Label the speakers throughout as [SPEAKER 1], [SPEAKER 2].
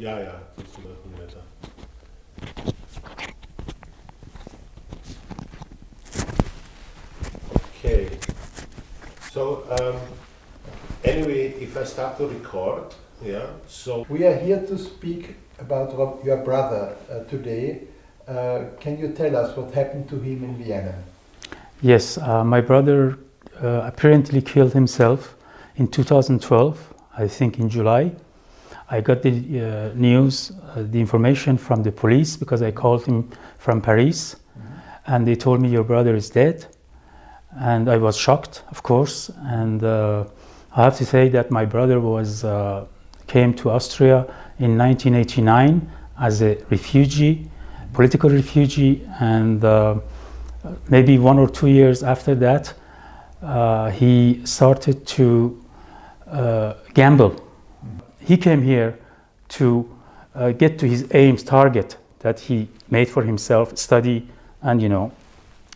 [SPEAKER 1] Ja, ja, das ist sogar von Wetter. Okay. So, anyway, if I start to record, yeah, so...
[SPEAKER 2] We are here to speak about your brother today. Can you tell us what happened to him in Vienna?
[SPEAKER 3] Yes, my brother apparently killed himself in 2012, I think in July. I got the news, the information from the police because I called him from Paris, and they told me your brother is dead. And I was shocked, of course, and I have to say that my brother came to Austria in 1989 as a refugee, political refugee, and maybe 1 or 2 years after that, he started to gamble. He came here to get to his aims, target that he made for himself, study, and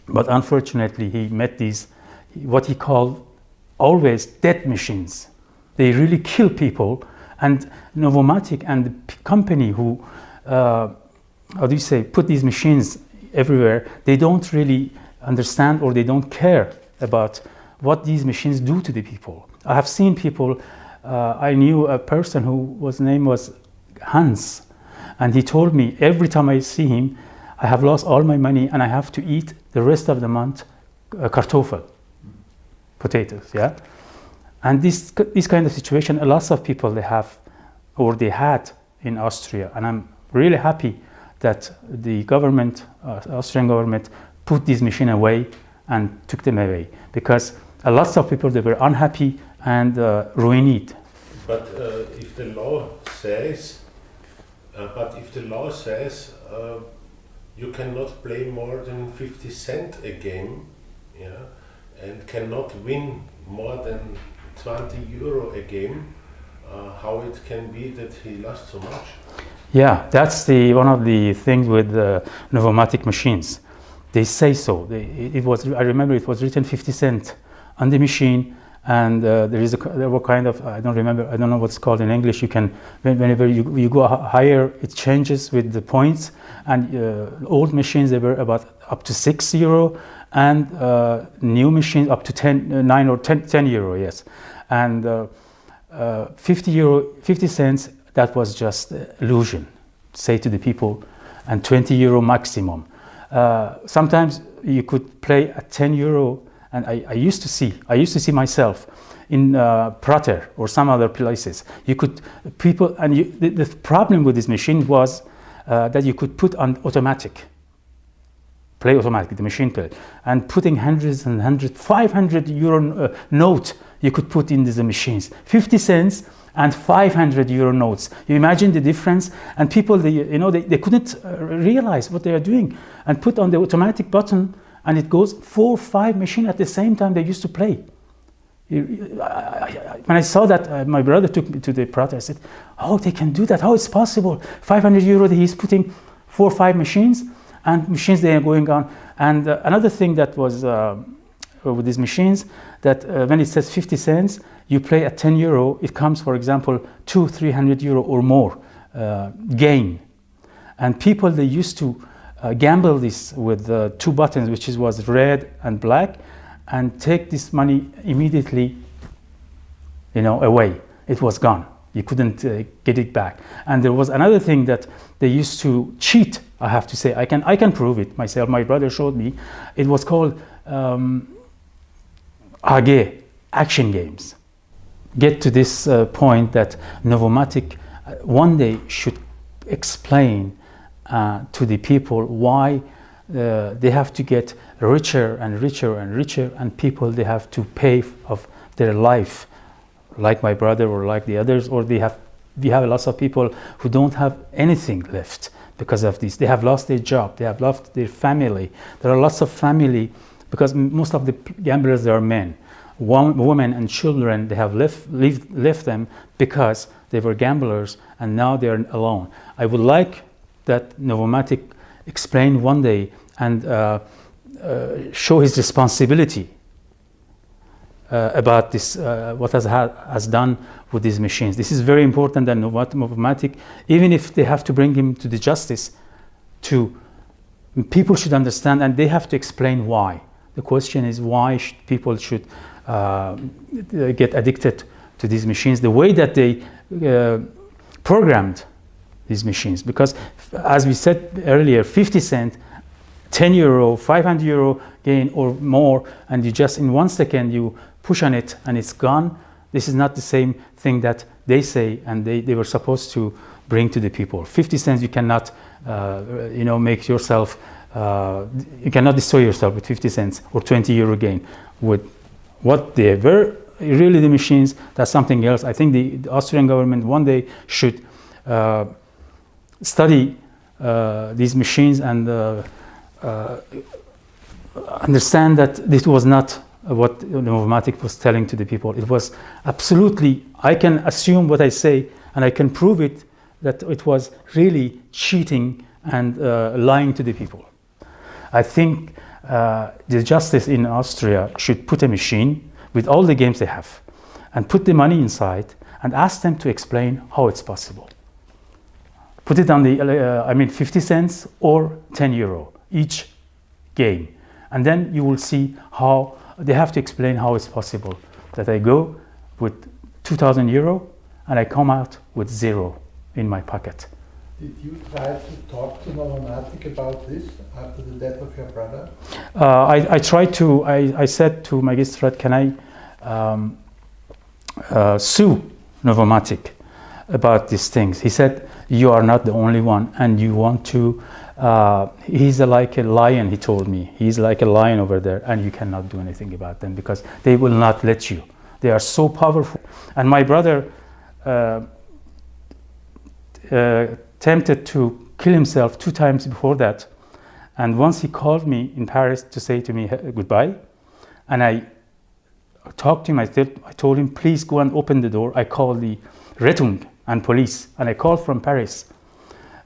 [SPEAKER 3] but unfortunately he met these, what he called always death machines. They really kill people, and Novomatic and the company who, put these machines everywhere, they don't really understand or they don't care about what these machines do to the people. I have seen people, I knew a person whose name was Hans, and he told me every time I see him, I have lost all my money and I have to eat the rest of the month kartoffel, potatoes, yeah? And this kind of situation, a lot of people they have, or they had in Austria, and I'm really happy that the government, Austrian government, put this machine away and took them away, because a lot of people they were unhappy and ruined.
[SPEAKER 1] But if the law says, you cannot play more than 50 cents a game, yeah, and cannot win more than 20 euro a game, how it can be that he lost so much?
[SPEAKER 3] Yeah, that's one of the things with Novomatic machines. They say so. I remember it was written 50 cents on the machine, and there were kind of, I don't know what's called in English. You can, whenever you go higher, it changes with the points. And old machines, they were about up to 6 euro, and new machines up to 9 or 10 euro, yes. And 50 cents, that was just illusion, say to the people, and 20 euro maximum. Sometimes you could play at 10 euro, and I used to see myself in Prater or some other places. You could, the problem with this machine was that you could put on automatic, play automatic, the machine play, and putting hundreds and hundreds, 500 euro note you could put in the machines, 50 cents and 500 euro notes. You imagine the difference, and people, they couldn't realize what they are doing, and put on the automatic button, and it goes 4 or 5 machines at the same time they used to play. When I saw that, my brother took me to the Prater. I said, "Oh, they can do that? How it's possible? 500 euro, he's putting 4 or 5 machines, and machines they are going on." And another thing that was with these machines, that when it says 50 cents, you play at 10 euro, it comes, for example, 200-300 euro or more gain. And people, they used to gamble this with 2 buttons, which was red and black, and take this money immediately, away. It was gone. You couldn't get it back. And there was another thing that they used to cheat. I have to say, I can prove it myself. My brother showed me. It was called AG, action games. Get to this point that Novomatic one day should explain to the people why they have to get richer and richer and richer, and people, they have to pay of their life, like my brother or like the others, or we have lots of people who don't have anything left because of this. They have lost their job, they have lost their family. There are lots of family, because most of the gamblers, they are men. Women and children, they have left them because they were gamblers, and now they are alone. I would like that Novomatic explain one day and show his responsibility about this, what has done with these machines. This is very important, and Novomatic, even if they have to bring him to the justice, people should understand, and they have to explain why. The question is why people should get addicted to these machines, the way that they programmed these machines. Because as we said earlier, 50 cent, 10 euro, 500 euro gain or more, and you just in 1 second you push on it and it's gone. This is not the same thing that they say and they were supposed to bring to the people. 50 cents you cannot make yourself, you cannot destroy yourself with 50 cents or 20 euro gain. With what they were really the machines, that's something else. I think the Austrian government one day should study these machines and understand that this was not what Novomatic was telling to the people. It was absolutely, I can assume what I say and I can prove it, that it was really cheating and lying to the people. I think the justice in Austria should put a machine with all the games they have and put the money inside and ask them to explain how it's possible. Put it on the, 50 cents or 10 euro each game. And then you will see how they have to explain how it's possible that I go with 2,000 euro and I come out with 0 in my pocket.
[SPEAKER 2] Did you try to talk to Novomatic about this after the death of your brother?
[SPEAKER 3] I tried to, I said to Magistrate, can I sue Novomatic about these things? He said, you are not the only one and you want to, he's like a lion, he told me. He's like a lion over there and you cannot do anything about them because they will not let you. They are so powerful. And my brother attempted to kill himself 2 times before that. And once he called me in Paris to say to me goodbye. And I talked to him, I told him, please go and open the door. I called the Rettung and police, and I called from Paris.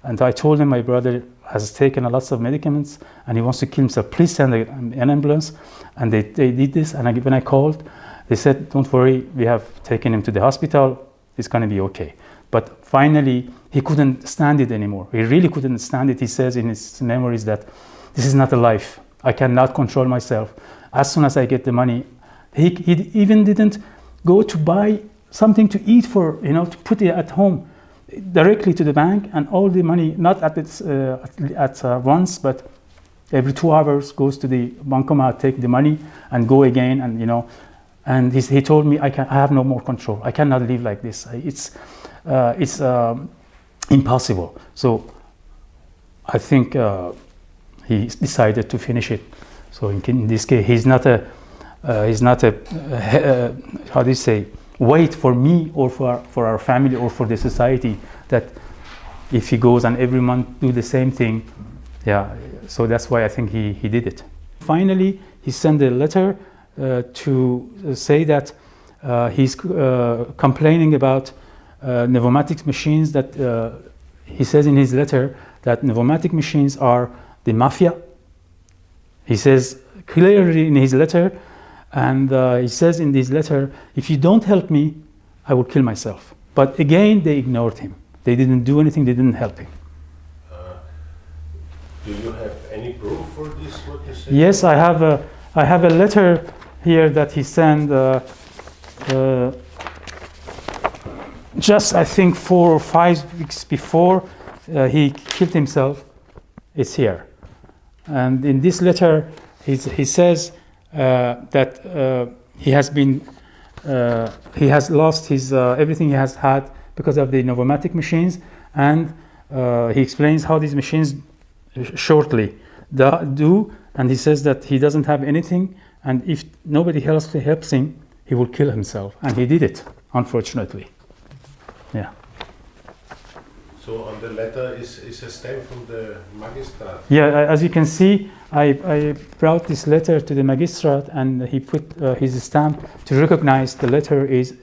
[SPEAKER 3] And I told him my brother has taken a lot of medicaments and he wants to kill himself. Please send an ambulance. And they did this. And when I called, they said, don't worry, we have taken him to the hospital. It's going to be okay. But finally, he couldn't stand it anymore. He really couldn't stand it. He says in his memories that this is not a life. I cannot control myself. As soon as I get the money, he even didn't go to buy something to eat for, to put it at home, directly to the bank, and all the money, not at once, but every 2 hours goes to the bancomat, take the money and go again, and and he told me, I have no more control. I cannot live like this. It's impossible. So I think he decided to finish it. So in this case, he's not a how do you say, weight for me or for our family or for the society, that if he goes and every month do the same thing, so that's why I think he did it. Finally, he sent a letter to say that he's complaining about Novomatic machines, that he says in his letter that Novomatic machines are the mafia. He says clearly in his letter, and he says in this letter, if you don't help me, I will kill myself. But again, they ignored him. They didn't do anything, they didn't help him.
[SPEAKER 1] Do you have any proof for this, what you said?
[SPEAKER 3] Yes, I have a letter here that he sent just I think 4 or 5 weeks before he killed himself. It's here. And in this letter, he says that he has lost his everything he has had because of the Novomatic machines, and he explains how these machines shortly do, and he says that he doesn't have anything, and if nobody else helps him, he will kill himself, and he did it, unfortunately. Yeah.
[SPEAKER 1] So on the letter is a stamp from the magistrate.
[SPEAKER 3] Yeah, as you can see, I brought this letter to the magistrate, and he put his stamp to recognize the letter is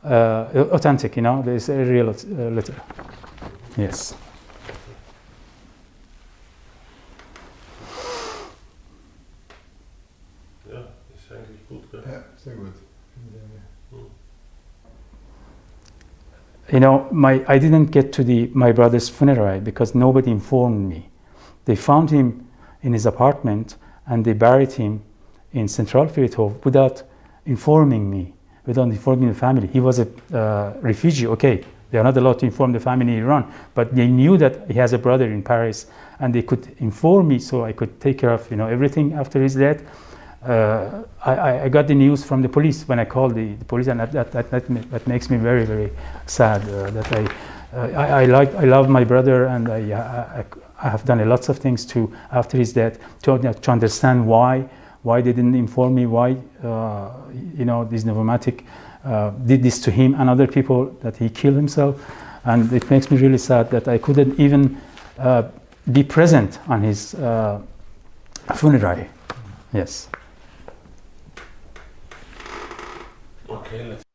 [SPEAKER 3] authentic. There's a real letter. Yes.
[SPEAKER 1] Ja, ist eigentlich gut, gell?
[SPEAKER 2] Ja, sehr gut.
[SPEAKER 3] You know, I didn't get to my brother's funeral because nobody informed me. They found him in his apartment and they buried him in Central Friedhof without informing me, without informing the family. He was a refugee, okay. They are not allowed to inform the family in Iran, but they knew that he has a brother in Paris, and they could inform me so I could take care of, you know, everything after his death. I got the news from the police when I called the police, and that makes me very, very sad. That I love my brother, and I have done lots of things to after his death to understand why they didn't inform me, why you know, this Novomatic did this to him and other people, that he killed himself. And it makes me really sad that I couldn't even be present on his funeral. Yes.
[SPEAKER 1] Okay, let's